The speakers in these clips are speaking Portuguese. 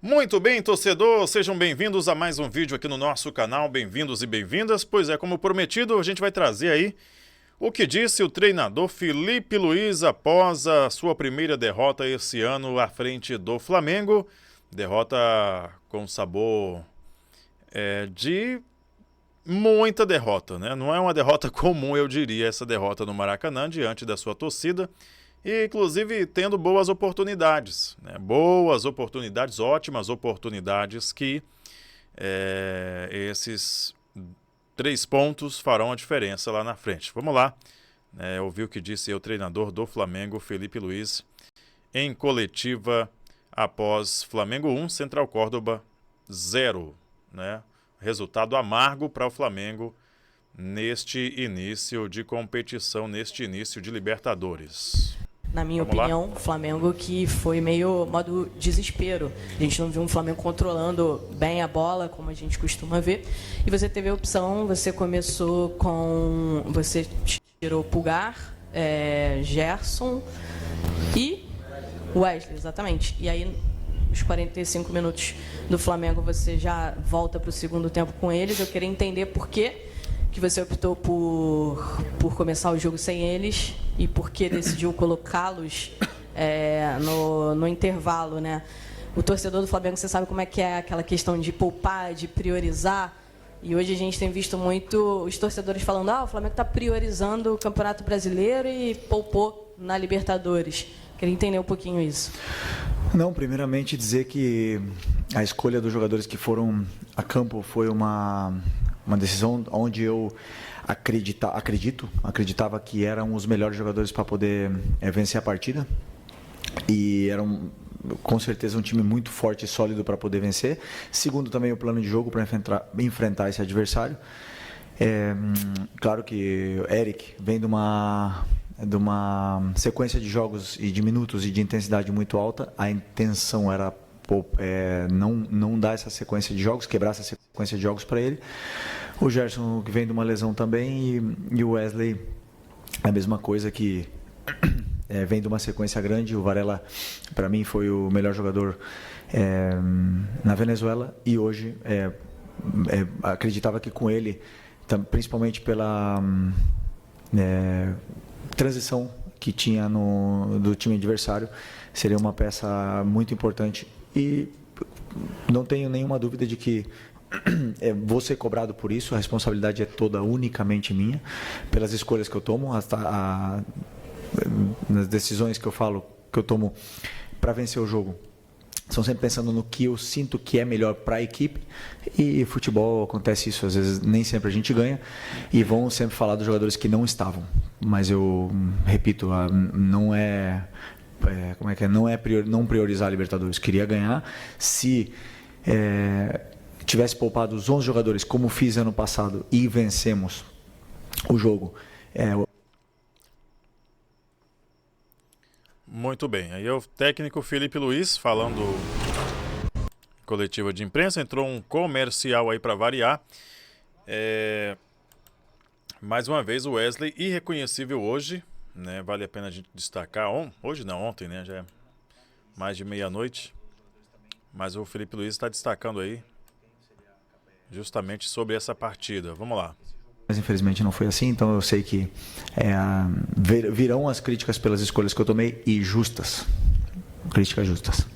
Muito bem, torcedor, sejam bem-vindos a mais um vídeo aqui no nosso canal, bem-vindos e bem-vindas. Pois é, como prometido, a gente vai trazer aí o que disse o treinador Felipe Luiz após a sua primeira derrota esse ano à frente do Flamengo. Derrota com sabor de muita derrota, né? Não é uma derrota comum, eu diria, essa derrota no Maracanã diante da sua torcida. E, inclusive, tendo boas oportunidades, né? Boas oportunidades, ótimas oportunidades que esses 3 pontos farão a diferença lá na frente. Vamos lá, ouvir o que disse o treinador do Flamengo, Felipe Luiz, em coletiva após Flamengo 1, Central Córdoba 0, né? Resultado amargo para o Flamengo neste início de competição, neste início de Libertadores. Na minha opinião, o Flamengo que foi meio modo desespero. A gente não viu um Flamengo controlando bem a bola, como a gente costuma ver. E você teve a opção, você começou com... Você tirou Pulgar, Gerson e Wesley, exatamente. E aí, os 45 minutos do Flamengo, você já volta para o segundo tempo com eles. Eu queria entender por que você optou por começar o jogo sem eles e por que decidiu colocá-los no intervalo, né? O torcedor do Flamengo, você sabe como é que é aquela questão de poupar, de priorizar. E hoje a gente tem visto muito os torcedores falando: o Flamengo está priorizando o Campeonato Brasileiro e poupou na Libertadores. Queria entender um pouquinho isso. Não, primeiramente dizer que a escolha dos jogadores que foram a campo foi uma decisão onde eu acreditava que eram os melhores jogadores para poder vencer a partida. E eram, com certeza, um time muito forte e sólido para poder vencer. Segundo, também o plano de jogo para enfrentar esse adversário. Claro que o Eric vem de uma sequência de jogos e de minutos e de intensidade muito alta. A intenção era não dar essa sequência de jogos, quebrar essa sequência de jogos para ele. O Gerson, que vem de uma lesão também, e o Wesley, a mesma coisa, que vem de uma sequência grande. O Varela, para mim, foi o melhor jogador na Venezuela, e hoje acreditava que com ele, principalmente pela transição que tinha do time adversário, seria uma peça muito importante. E não tenho nenhuma dúvida de que vou ser cobrado por isso. A responsabilidade é toda unicamente minha, pelas escolhas que eu tomo, nas decisões que eu tomo para vencer o jogo. São sempre pensando no que eu sinto que é melhor para a equipe. E futebol acontece isso, às vezes nem sempre a gente ganha, e vão sempre falar dos jogadores que não estavam. Mas eu repito, não é não priorizar a Libertadores. Queria ganhar. Se tivesse poupado os 11 jogadores, como fiz ano passado, e vencemos o jogo. Muito bem, aí o técnico Felipe Luiz falando coletiva de imprensa, entrou um comercial aí para variar. Mais uma vez o Wesley, irreconhecível hoje, né? Vale a pena a gente destacar, hoje não, ontem, né? Já é mais de meia-noite, mas o Felipe Luiz está destacando aí justamente sobre essa partida. Vamos lá. Mas infelizmente não foi assim, então eu sei que virão as críticas pelas escolhas que eu tomei, e justas. Críticas justas.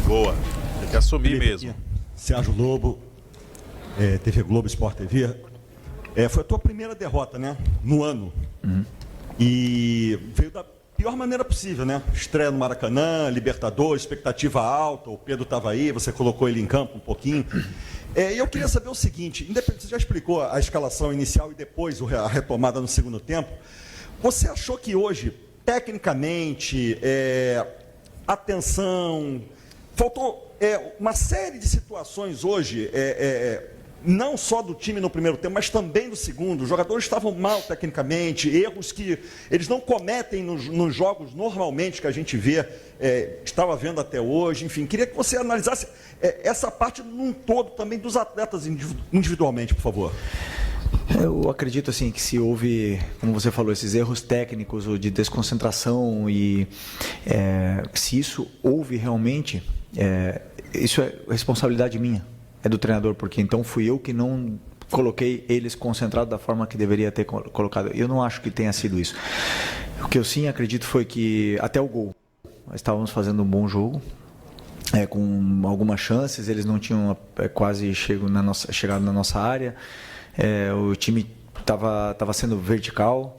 Boa, tem que assumir Felipe, mesmo. Sérgio Lobo, TV Globo, Sport TV. Foi a tua primeira derrota, né? No ano. Uhum. E veio da pior maneira possível, né? Estreia no Maracanã, Libertadores, expectativa alta, o Pedro estava aí, você colocou ele em campo um pouquinho. E eu queria saber o seguinte: você já explicou a escalação inicial e depois a retomada no segundo tempo. Você achou que hoje, tecnicamente, atenção, faltou uma série de situações hoje, não só do time no primeiro tempo, mas também no segundo? Os jogadores estavam mal tecnicamente, erros que eles não cometem nos jogos normalmente que a gente vê, estava vendo até hoje. Enfim, queria que você analisasse essa parte num todo também dos atletas individualmente, por favor. Eu acredito assim que se houve, como você falou, esses erros técnicos ou de desconcentração e se isso houve realmente, isso é responsabilidade minha, é do treinador, porque então fui eu que não coloquei eles concentrados da forma que deveria ter colocado. Eu não acho que tenha sido isso. O que eu sim acredito foi que até o gol, nós estávamos fazendo um bom jogo, com algumas chances, eles não tinham quase chegado na nossa área. O time estava sendo vertical,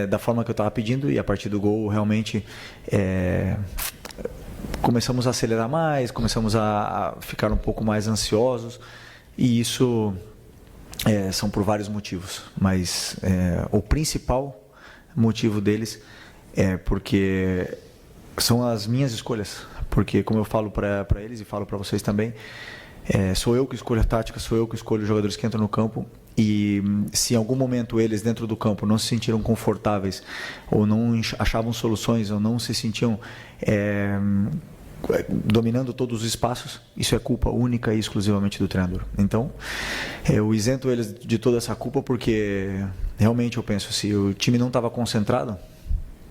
da forma que eu estava pedindo, e a partir do gol realmente começamos a acelerar mais, começamos a ficar um pouco mais ansiosos, e isso são por vários motivos, mas o principal motivo deles é porque são as minhas escolhas, porque como eu falo para eles e falo para vocês também, sou eu que escolho a tática, sou eu que escolho os jogadores que entram no campo, e se em algum momento eles dentro do campo não se sentiram confortáveis ou não achavam soluções ou não se sentiam dominando todos os espaços, isso é culpa única e exclusivamente do treinador. Então, eu isento eles de toda essa culpa, porque realmente eu penso, se o time não estava concentrado,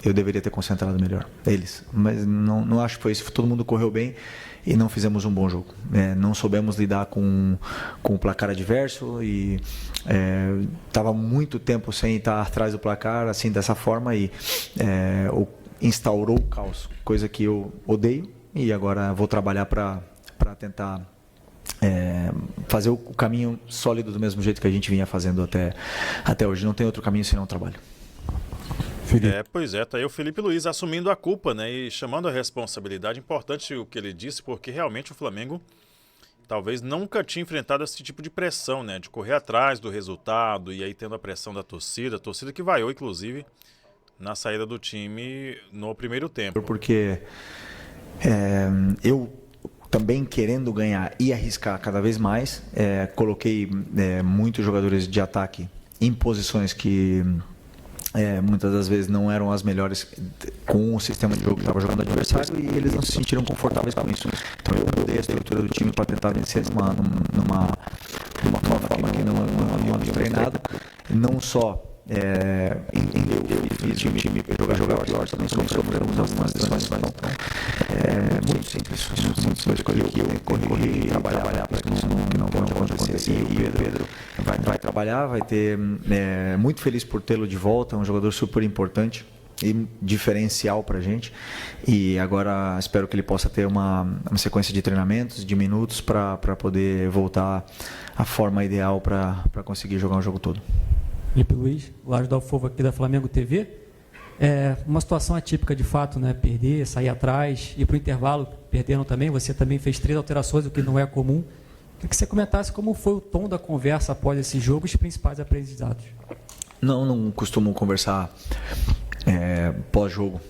eu deveria ter concentrado melhor eles, mas não acho que foi isso. Todo mundo correu bem e não fizemos um bom jogo, não soubemos lidar com o placar adverso, e estava muito tempo sem estar atrás do placar assim, dessa forma, e instaurou o caos, coisa que eu odeio, e agora vou trabalhar para tentar fazer o caminho sólido do mesmo jeito que a gente vinha fazendo até hoje. Não tem outro caminho senão o trabalho. Pois é, tá aí o Felipe Luiz assumindo a culpa, né, e chamando a responsabilidade. Importante o que ele disse, porque realmente o Flamengo talvez nunca tinha enfrentado esse tipo de pressão, né, de correr atrás do resultado, e aí tendo a pressão da torcida, a torcida que vaiou, inclusive, na saída do time no primeiro tempo. Porque eu também, querendo ganhar e arriscar cada vez mais, coloquei muitos jogadores de ataque em posições que muitas das vezes não eram as melhores com o sistema de jogo que estava jogando o adversário, e eles não se sentiram confortáveis com isso. Então eu mudei a estrutura do time para tentar vencer numa forma que não havíamos treinado, não só eu fiz o time jogar pior, também sofremos algumas decisões. Muito simples, muito escolhi que eu corrigir e trabalhar para que isso não pode acontecer. E o Pedro vai trabalhar, vai ter muito feliz por tê-lo de volta, é um jogador super importante e diferencial para a gente, e agora espero que ele possa ter uma sequência de treinamentos, de minutos, para poder voltar à forma ideal para conseguir jogar o jogo todo. Felipe Luiz, o Laje do Alfovo aqui da Flamengo TV. Uma situação atípica de fato, né? Perder, sair atrás, ir para o intervalo, perdendo também. Você também fez 3 alterações, o que não é comum. Queria que você comentasse como foi o tom da conversa após esse jogo e os principais aprendizados. Não costumo conversar pós-jogo.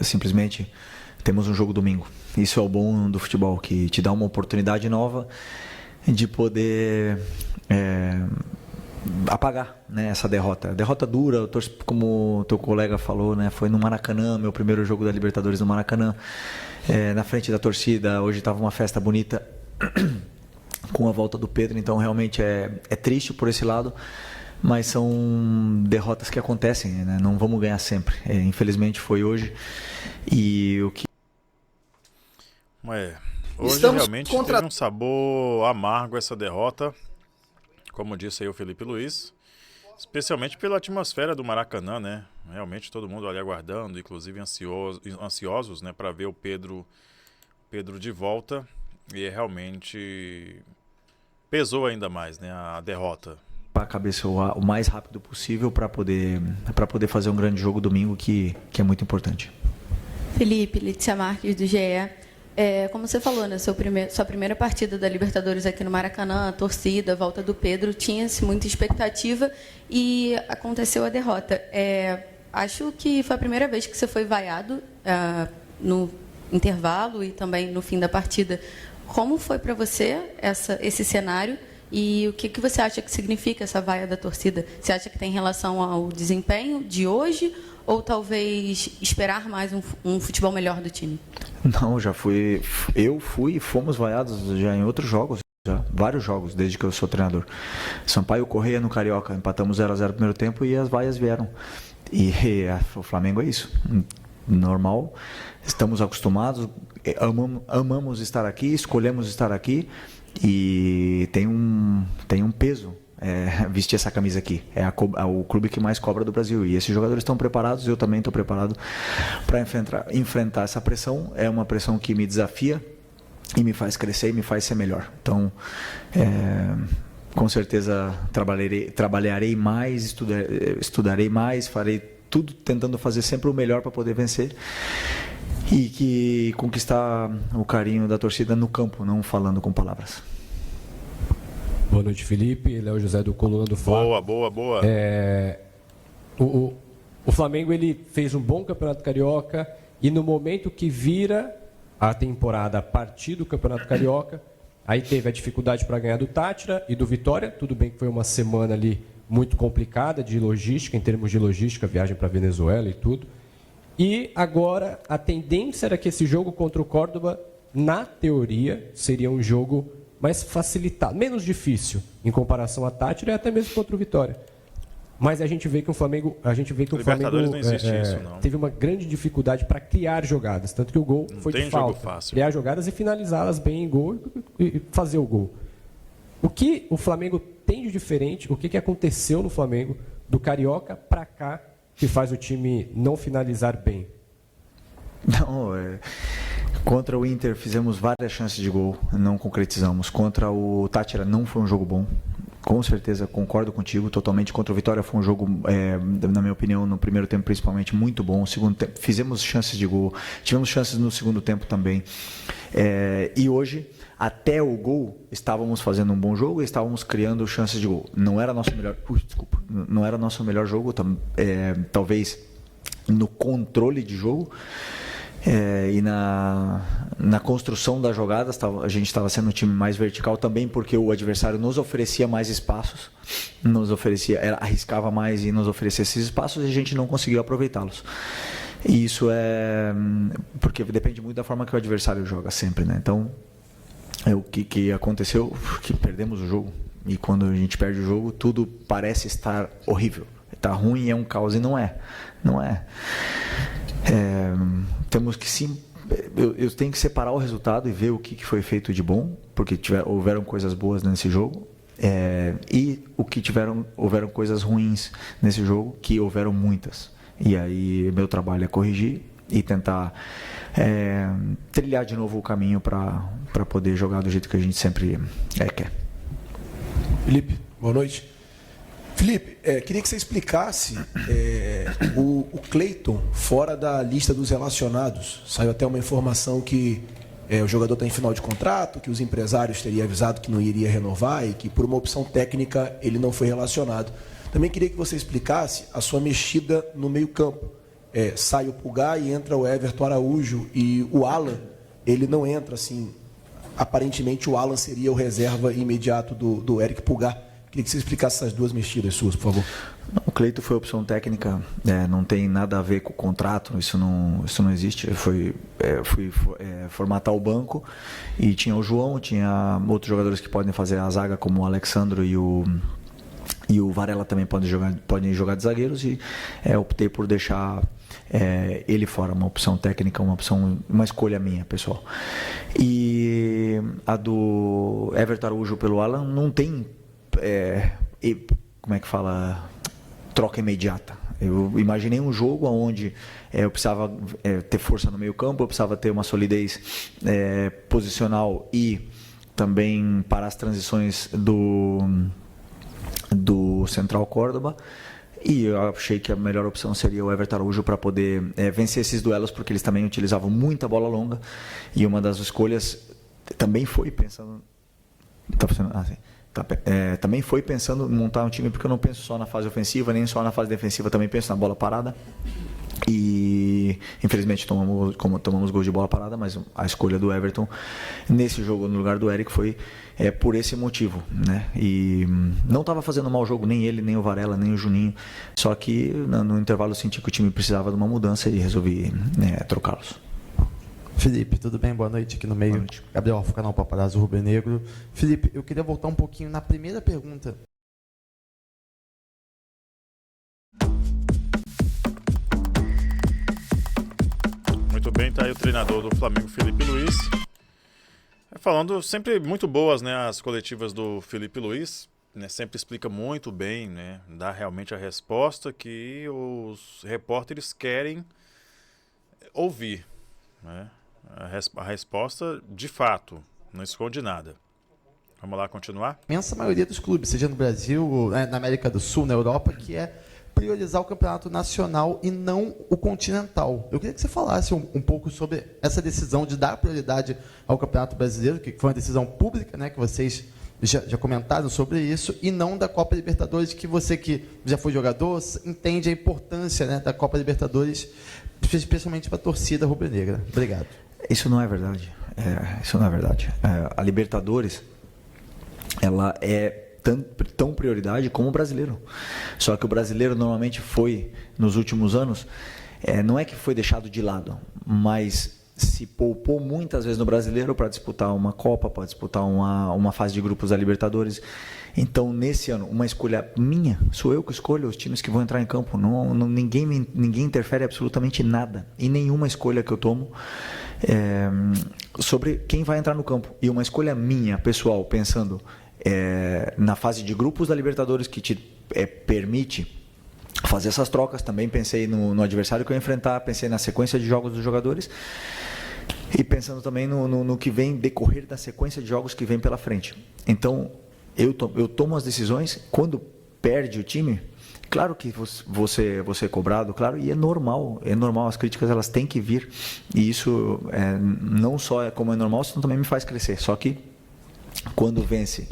Simplesmente temos um jogo domingo. Isso é o bom do futebol, que te dá uma oportunidade nova de poder apagar, né, essa derrota. Derrota dura, como o teu colega falou, né, foi no Maracanã, meu primeiro jogo da Libertadores no Maracanã, na frente da torcida. Hoje estava uma festa bonita com a volta do Pedro, então realmente é triste por esse lado, mas são derrotas que acontecem, né? Não vamos ganhar sempre. Infelizmente foi hoje, e o que... Hoje realmente teve um sabor amargo essa derrota, como disse aí o Felipe Luiz, especialmente pela atmosfera do Maracanã, né? Realmente todo mundo ali aguardando, inclusive ansiosos, né, para ver o Pedro de volta, e realmente pesou ainda mais, né, a derrota. A cabeça o mais rápido possível para poder fazer um grande jogo domingo, que é muito importante. Felipe, Letícia Marques do GE. Como você falou, né, sua primeira partida da Libertadores aqui no Maracanã, a torcida, a volta do Pedro, tinha-se muita expectativa e aconteceu a derrota. Acho que foi a primeira vez que você foi vaiado no intervalo e também no fim da partida. Como foi para você esse cenário, e o que você acha que significa essa vaia da torcida? Você acha que tem relação ao desempenho de hoje, ou talvez esperar mais um futebol melhor do time? Não, eu fui e fomos vaiados já em outros jogos. vários jogos desde que eu sou treinador. Sampaio Correia no Carioca, empatamos 0-0 no primeiro tempo e as vaias vieram. E o Flamengo é isso, normal, estamos acostumados, amamos estar aqui, escolhemos estar aqui e tem um peso vestir essa camisa aqui. É o clube que mais cobra do Brasil e esses jogadores estão preparados, eu também estou preparado para enfrentar essa pressão. É uma pressão que me desafia e me faz crescer e me faz ser melhor. Então, com certeza trabalharei mais, estudarei mais, farei tudo tentando fazer sempre o melhor para poder vencer e que conquistar o carinho da torcida no campo, não falando com palavras. Boa noite, Felipe. Léo José do Coluna do Fla. Boa. O Flamengo ele fez um bom Campeonato Carioca e no momento que vira a temporada a partir do Campeonato Carioca, aí teve a dificuldade para ganhar do Tátira e do Vitória. Tudo bem que foi uma semana ali muito complicada de logística, em termos de logística, viagem para Venezuela e tudo. E agora a tendência era que esse jogo contra o Córdoba, na teoria, seria um jogo mais facilitado, menos difícil em comparação a Tátira e até mesmo contra o Vitória. Mas a gente vê que o Flamengo, Libertadores não existe isso, não. Teve uma grande dificuldade para criar jogadas, tanto que o gol não foi tem de falta. jogo fácil. Criar jogadas e finalizá-las bem em gol e fazer o gol. O que o Flamengo tem de diferente, o que aconteceu no Flamengo do Carioca para cá que faz o time não finalizar bem? Não, contra o Inter fizemos várias chances de gol, não concretizamos. Contra o Tátira não foi um jogo bom. Com certeza, concordo contigo totalmente. Contra o Vitória foi um jogo, na minha opinião, no primeiro tempo principalmente, muito bom. No segundo tempo, fizemos chances de gol, tivemos chances no segundo tempo também. E hoje, até o gol, estávamos fazendo um bom jogo e estávamos criando chances de gol. Não era nosso melhor, não era nosso melhor jogo, talvez no controle de jogo. E na construção das jogadas, a gente estava sendo um time mais vertical também, porque o adversário nos oferecia mais espaços, arriscava mais e nos oferecia esses espaços e a gente não conseguiu aproveitá-los. E isso porque depende muito da forma que o adversário joga sempre, né? Então, o que aconteceu, que perdemos o jogo. E quando a gente perde o jogo, tudo parece estar horrível. Está ruim, é um caos e não é. Temos que sim. Eu tenho que separar o resultado e ver o que foi feito de bom, porque houveram coisas boas nesse jogo, e houveram coisas ruins nesse jogo, que houveram muitas. E aí meu trabalho é corrigir e tentar trilhar de novo o caminho para poder jogar do jeito que a gente sempre quer. Felipe, boa noite. Felipe, queria que você explicasse o Cleiton fora da lista dos relacionados. Saiu até uma informação que o jogador está em final de contrato, que os empresários teriam avisado que não iria renovar e que por uma opção técnica ele não foi relacionado. Também queria que você explicasse a sua mexida no meio-campo. Sai o Pulgar e entra o Everton Araújo e o Alan, ele não entra assim. Aparentemente o Alan seria o reserva imediato do Eric Pulgar. Queria que você explicasse essas duas mexidas suas, por favor. O Cleiton foi opção técnica, não tem nada a ver com o contrato, isso não existe. Fui formatar o banco e tinha o João, tinha outros jogadores que podem fazer a zaga, como o Alexandro e o Varela também podem jogar de zagueiros, e optei por deixar ele fora, uma opção técnica, uma escolha minha, pessoal. E a do Everton Araújo pelo Alan não tem, como é que fala, troca imediata. Eu imaginei um jogo onde eu precisava ter força no meio campo, eu precisava ter uma solidez posicional e também para as transições do Central Córdoba, e eu achei que a melhor opção seria o Everton Araújo para poder vencer esses duelos, porque eles também utilizavam muita bola longa, e uma das escolhas também foi pensando... também foi pensando em montar um time, porque eu não penso só na fase ofensiva, nem só na fase defensiva, também penso na bola parada. E infelizmente tomamos gol de bola parada, mas a escolha do Everton nesse jogo no lugar do Eric foi por esse motivo, né? E não estava fazendo mau jogo, nem ele, nem o Varela, nem o Juninho, só que no intervalo eu senti que o time precisava de uma mudança e resolvi trocá-los. Felipe, tudo bem? Boa noite aqui no meio. Boa noite. Gabriel Alfa, canal Paparazzo Rubro Negro. Felipe, eu queria voltar um pouquinho na primeira pergunta. Muito bem, tá aí o treinador do Flamengo, Felipe Luiz. Falando sempre muito boas, né, as coletivas do Felipe Luiz, né, sempre explica muito bem, né, dá realmente a resposta que os repórteres querem ouvir, né, a resposta de fato, não esconde nada. Vamos lá continuar? A imensa maioria dos clubes, seja no Brasil, na América do Sul, na Europa, que é priorizar o campeonato nacional e não o continental. Eu queria que você falasse um pouco sobre essa decisão de dar prioridade ao campeonato brasileiro, que foi uma decisão pública, né, que vocês já comentaram sobre isso, e não da Copa Libertadores, que você que já foi jogador entende a importância, né, da Copa Libertadores, especialmente para a torcida rubro-negra. Obrigado. Isso não é verdade. Isso não é verdade. A Libertadores, ela é tão prioridade como o brasileiro. Só que o brasileiro normalmente foi, nos últimos anos, não é que foi deixado de lado, mas se poupou muitas vezes no brasileiro para disputar uma Copa, para disputar uma fase de grupos da Libertadores. Então, nesse ano, uma escolha minha, sou eu que escolho os times que vão entrar em campo. Ninguém interfere absolutamente nada em nenhuma escolha que eu tomo sobre quem vai entrar no campo. E uma escolha minha, pessoal, pensando na fase de grupos da Libertadores, que te permite fazer essas trocas. Também pensei no adversário que eu ia enfrentar, pensei na sequência de jogos dos jogadores e pensando também no que vem decorrer da sequência de jogos que vem pela frente. Então, eu tomo as decisões. Quando perde o time, claro que você é cobrado, claro, e é normal, as críticas elas têm que vir, e isso não só como é normal, isso também me faz crescer. Só que quando vence,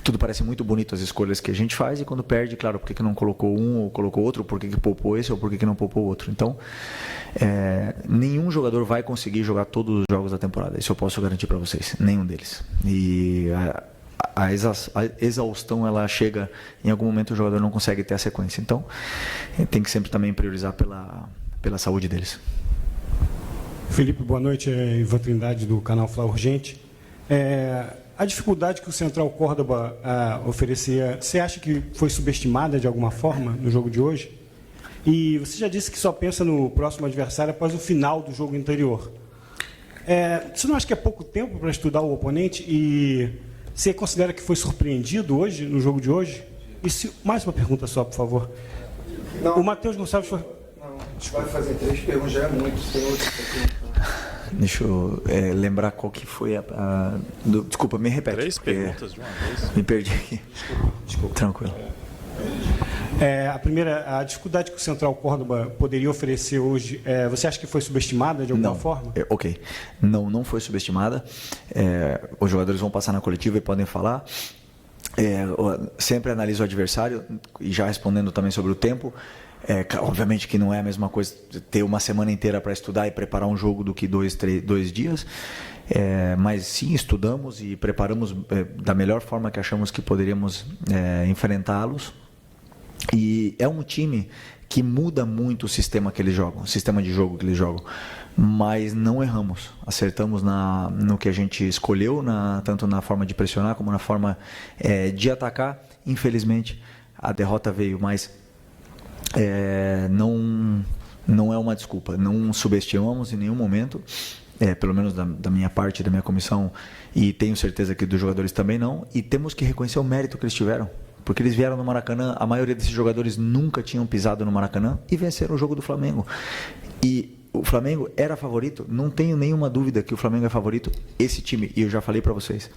tudo parece muito bonito, as escolhas que a gente faz, e quando perde, claro, por que não colocou um ou colocou outro, por que poupou esse ou por que não poupou outro. Então, nenhum jogador vai conseguir jogar todos os jogos da temporada, isso eu posso garantir para vocês, nenhum deles. E a exaustão, ela chega, em algum momento o jogador não consegue ter a sequência, então tem que sempre também priorizar pela saúde deles. Felipe, boa noite. Ivan Trindade, do canal Fla Urgente. A dificuldade que o Central Córdoba oferecia, você acha que foi subestimada de alguma forma no jogo de hoje? E você já disse que só pensa no próximo adversário após o final do jogo anterior. Você não acha que é pouco tempo para estudar o oponente? E você considera que foi surpreendido hoje, no jogo de hoje? Mais uma pergunta só, por favor. Não. O Matheus Gonçalves foi... Não, a gente vai fazer 3 perguntas, já é muito. Tem outras perguntas. Deixa eu lembrar qual que foi desculpa, me repete. 3 perguntas de uma vez. Me perdi aqui. Desculpa. Tranquilo. A primeira, a dificuldade que o Central Córdoba poderia oferecer hoje, você acha que foi subestimada de alguma forma? Ok. Não foi subestimada. Os jogadores vão passar na coletiva e podem falar. Sempre analiso o adversário, e já respondendo também sobre o tempo. Obviamente que não é a mesma coisa ter uma semana inteira para estudar e preparar um jogo do que 2 dias, mas sim, estudamos e preparamos da melhor forma que achamos que poderíamos enfrentá-los. E é um time que muda muito o sistema que eles jogam, o sistema de jogo que eles jogam, mas não erramos, acertamos no que a gente escolheu, tanto na forma de pressionar como na forma de atacar. Infelizmente a derrota veio, mas não é uma desculpa, não subestimamos em nenhum momento, pelo menos da minha parte, da minha comissão, e tenho certeza que dos jogadores também não, e temos que reconhecer o mérito que eles tiveram, porque eles vieram no Maracanã, a maioria desses jogadores nunca tinham pisado no Maracanã e venceram o jogo do Flamengo, e o Flamengo era favorito, não tenho nenhuma dúvida que o Flamengo é favorito. Esse time, e eu já falei para vocês,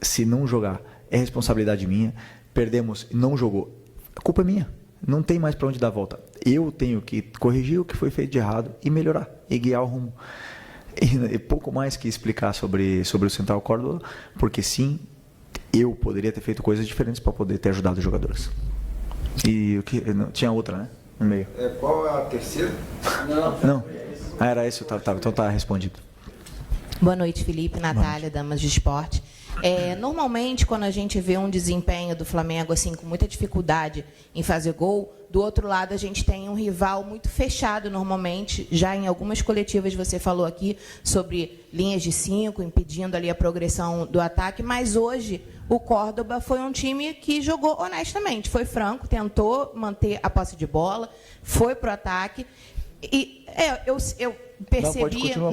se não jogar é responsabilidade minha, perdemos, não jogou, a culpa é minha. Não tem mais para onde dar a volta. Eu tenho que corrigir o que foi feito de errado e melhorar, e guiar o rumo. E pouco mais que explicar sobre o Central Córdoba, porque sim, eu poderia ter feito coisas diferentes para poder ter ajudado os jogadores. E tinha outra, né? No meio. Qual é a terceira? Não. Era isso, então tá respondido. Boa noite, Felipe, Natália, Damas de Esporte. Normalmente, quando a gente vê um desempenho do Flamengo assim com muita dificuldade em fazer gol, do outro lado a gente tem um rival muito fechado normalmente. Já em algumas coletivas você falou aqui sobre linhas de 5, impedindo ali a progressão do ataque, mas hoje o Córdoba foi um time que jogou honestamente, foi franco, tentou manter a posse de bola, foi para o ataque. E eu percebi, não,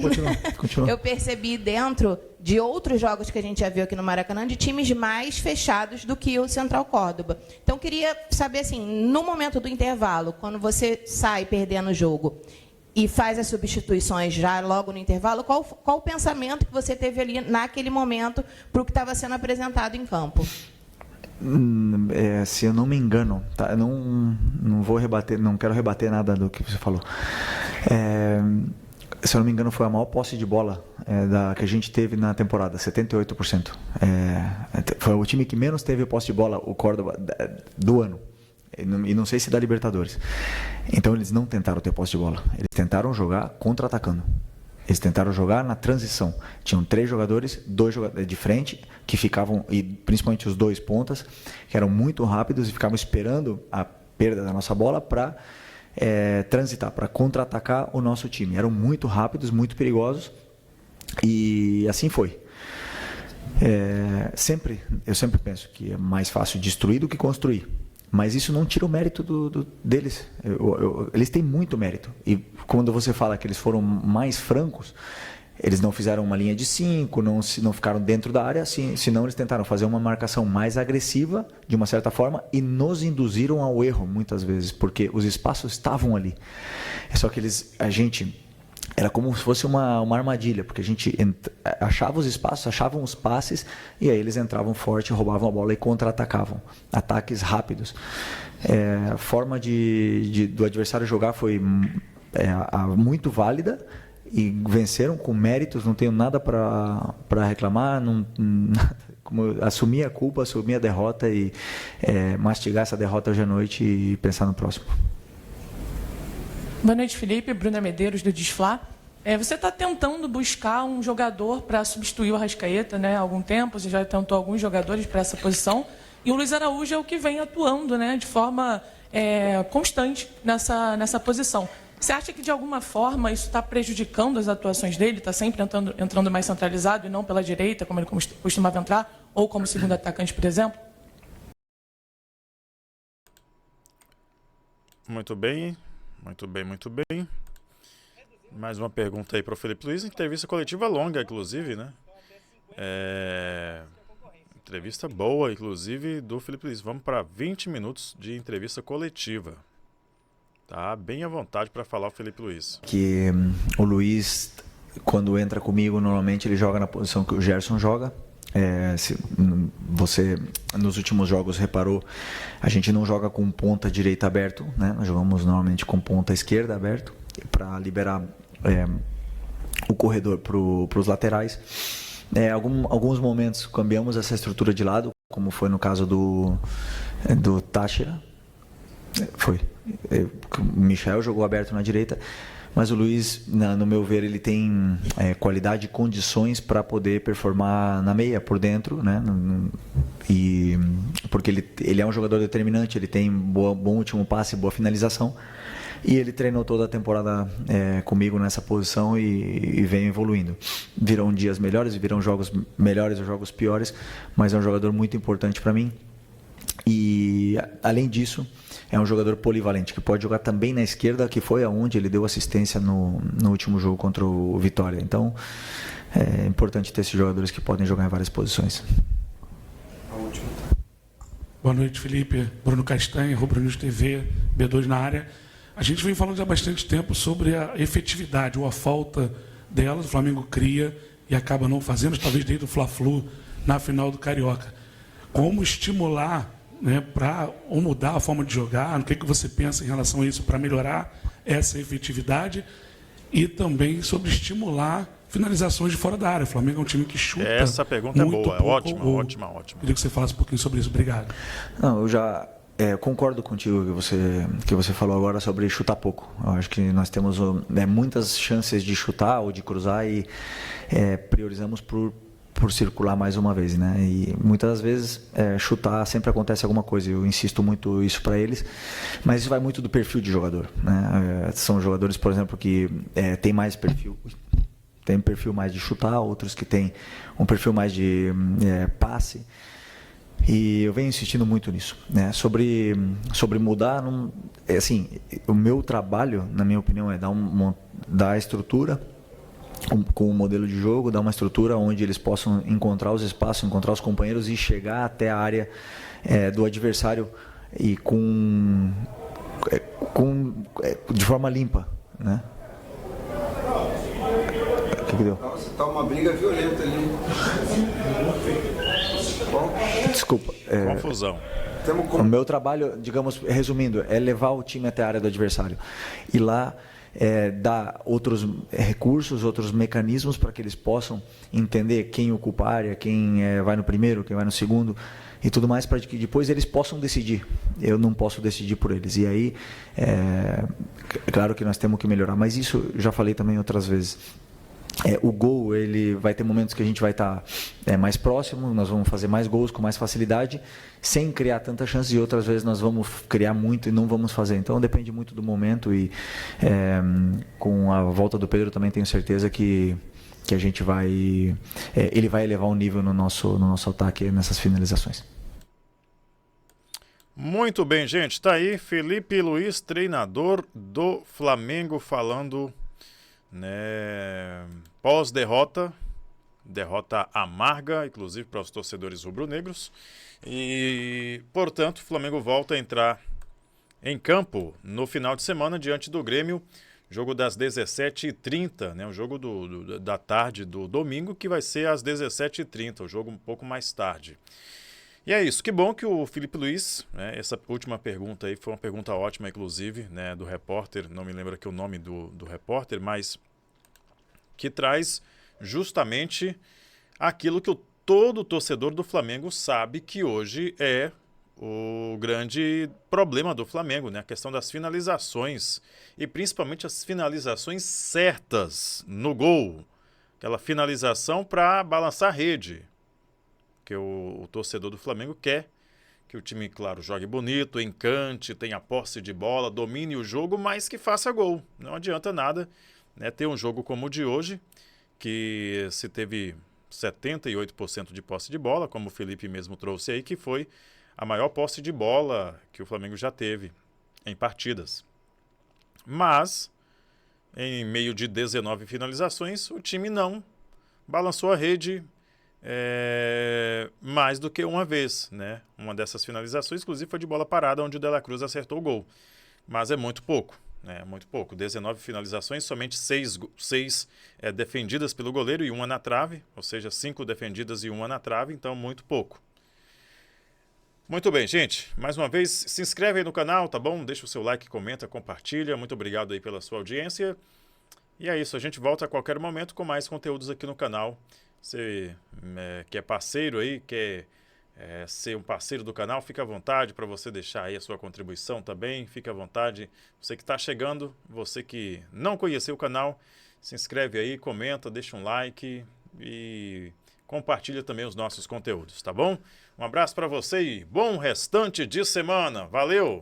continua. Eu percebi dentro de outros jogos que a gente já viu aqui no Maracanã, de times mais fechados do que o Central Córdoba. Então, queria saber, assim, no momento do intervalo, quando você sai perdendo o jogo e faz as substituições já logo no intervalo, qual o pensamento que você teve ali naquele momento para o que estava sendo apresentado em campo? Se eu não me engano, tá? Eu não vou rebater, não quero rebater nada do que você falou. Se eu não me engano, foi a maior posse de bola que a gente teve na temporada, 78%. Foi o time que menos teve posse de bola, o Córdoba, do ano. E não sei se da Libertadores. Então, eles não tentaram ter posse de bola. Eles tentaram jogar contra-atacando. Eles tentaram jogar na transição. Tinham 3 jogadores, 2 jogadores de frente, que ficavam, e principalmente os 2 pontas, que eram muito rápidos e ficavam esperando a perda da nossa bola para transitar, para contra-atacar o nosso time. Eram muito rápidos, muito perigosos, e assim foi. Eu sempre penso que é mais fácil destruir do que construir. Mas isso não tira o mérito deles. Eles têm muito mérito. E quando você fala que eles foram mais francos, eles não fizeram uma linha de 5, não ficaram dentro da área, senão eles tentaram fazer uma marcação mais agressiva, de uma certa forma, e nos induziram ao erro, muitas vezes, porque os espaços estavam ali. Só que era como se fosse uma armadilha, porque a gente achava os espaços, achavam os passes, e aí eles entravam forte, roubavam a bola e contra-atacavam. Ataques rápidos. A forma do adversário jogar foi muito válida, e venceram com méritos, não tenho nada para reclamar, assumir a culpa, assumir a derrota e mastigar essa derrota hoje à noite e pensar no próximo. Boa noite, Felipe. Bruna Medeiros, do Desflá. Você está tentando buscar um jogador para substituir o Arrascaeta, né? Há algum tempo, você já tentou alguns jogadores para essa posição. E o Luiz Araújo é o que vem atuando, né, de forma constante nessa posição. Você acha que, de alguma forma, isso está prejudicando as atuações dele? Está sempre entrando mais centralizado e não pela direita, como ele costumava entrar, ou como segundo atacante, por exemplo? Muito bem. Muito bem, muito bem. Mais uma pergunta aí para o Felipe Luiz. Entrevista coletiva longa, inclusive, né? Entrevista boa, inclusive, do Felipe Luiz. Vamos para 20 minutos de entrevista coletiva. Tá bem à vontade para falar o Felipe Luiz. Que o Luiz, quando entra comigo, normalmente ele joga na posição que o Gerson joga. Se você nos últimos jogos reparou, a gente não joga com ponta direita aberto, né? Nós jogamos normalmente com ponta esquerda aberto para liberar o corredor para os laterais. Alguns momentos cambiamos essa estrutura de lado, como foi no caso do Táchira. O Michel jogou aberto na direita. Mas o Luiz, no meu ver, ele tem qualidade e condições para poder performar na meia, por dentro, né? Porque ele é um jogador determinante, ele tem bom último passe, boa finalização. E ele treinou toda a temporada comigo nessa posição e vem evoluindo. Virão dias melhores, virão jogos melhores ou jogos piores, mas é um jogador muito importante para mim. E, além disso, é um jogador polivalente, que pode jogar também na esquerda, que foi aonde ele deu assistência no último jogo contra o Vitória. Então, é importante ter esses jogadores que podem jogar em várias posições. Boa noite, Felipe. Bruno Castanha, Rubro News TV, B2 na área. A gente vem falando já há bastante tempo sobre a efetividade ou a falta dela. O Flamengo cria e acaba não fazendo, talvez desde o Fla-Flu na final do Carioca. Como estimular, né, para mudar a forma de jogar? O que você pensa em relação a isso para melhorar essa efetividade? E também sobre estimular finalizações de fora da área. O Flamengo é um time que chuta. Essa pergunta é boa, é ótima. Queria que você falasse um pouquinho sobre isso. Obrigado. Não, eu já concordo contigo que você falou agora sobre chutar pouco. Eu acho que nós temos muitas chances de chutar ou de cruzar e priorizamos por por circular mais uma vez, né? E muitas vezes chutar sempre acontece alguma coisa. Eu insisto muito isso para eles, mas isso vai muito do perfil de jogador, né? São jogadores, por exemplo, que tem mais perfil. Tem um perfil mais de chutar, outros que tem um perfil mais de passe. E eu venho insistindo muito nisso, né? Sobre mudar, assim, o meu trabalho, na minha opinião, é dar estrutura com o modelo de jogo, dar uma estrutura onde eles possam encontrar os espaços, encontrar os companheiros e chegar até a área do adversário e de forma limpa, né? O que deu? Nossa, tá uma briga violenta ali. Desculpa. Confusão. O meu trabalho, digamos, resumindo, é levar o time até a área do adversário. E lá dar outros recursos, outros mecanismos para que eles possam entender quem ocupa a área, quem vai no primeiro, quem vai no segundo e tudo mais, para que depois eles possam decidir. Eu não posso decidir por eles. E aí, claro que nós temos que melhorar, mas isso eu já falei também outras vezes. O gol, ele vai ter momentos que a gente vai estar mais próximo, nós vamos fazer mais gols com mais facilidade, sem criar tanta chance, e outras vezes nós vamos criar muito e não vamos fazer. Então depende muito do momento, e com a volta do Pedro também tenho certeza que a gente ele vai elevar o nível no nosso ataque nessas finalizações. Muito bem, gente, está aí Felipe Luiz, treinador do Flamengo, falando, né, pós-derrota, derrota amarga, inclusive para os torcedores rubro-negros, e, portanto, o Flamengo volta a entrar em campo no final de semana diante do Grêmio, jogo das 17h30, né, o jogo da tarde do domingo, que vai ser às 17h30, o jogo um pouco mais tarde. E é isso, que bom que o Felipe Luiz, né, essa última pergunta aí foi uma pergunta ótima, inclusive, né, do repórter, não me lembro aqui o nome do repórter, mas que traz justamente aquilo que todo torcedor do Flamengo sabe que hoje é o grande problema do Flamengo, né, a questão das finalizações, e principalmente as finalizações certas no gol, aquela finalização para balançar a rede, que o torcedor do Flamengo quer que o time, claro, jogue bonito, encante, tenha posse de bola, domine o jogo, mas que faça gol. Não adianta nada, né, ter um jogo como o de hoje, que se teve 78% de posse de bola, como o Felipe mesmo trouxe aí, que foi a maior posse de bola que o Flamengo já teve em partidas. Mas, em meio de 19 finalizações, o time não balançou a rede mais do que uma vez, né? Uma dessas finalizações, inclusive, foi de bola parada, onde o De La Cruz acertou o gol. Mas é muito pouco, né? Muito pouco. 19 finalizações, somente 6 defendidas pelo goleiro e uma na trave, ou seja, 5 defendidas e uma na trave, então muito pouco. Muito bem, gente. Mais uma vez, se inscreve aí no canal, tá bom? Deixa o seu like, comenta, compartilha. Muito obrigado aí pela sua audiência. E é isso, a gente volta a qualquer momento com mais conteúdos aqui no canal. Você que é parceiro aí, quer ser um parceiro do canal, fica à vontade para você deixar aí a sua contribuição também, fica à vontade. Você que está chegando, você que não conheceu o canal, se inscreve aí, comenta, deixa um like e compartilha também os nossos conteúdos, tá bom? Um abraço para você e bom restante de semana. Valeu!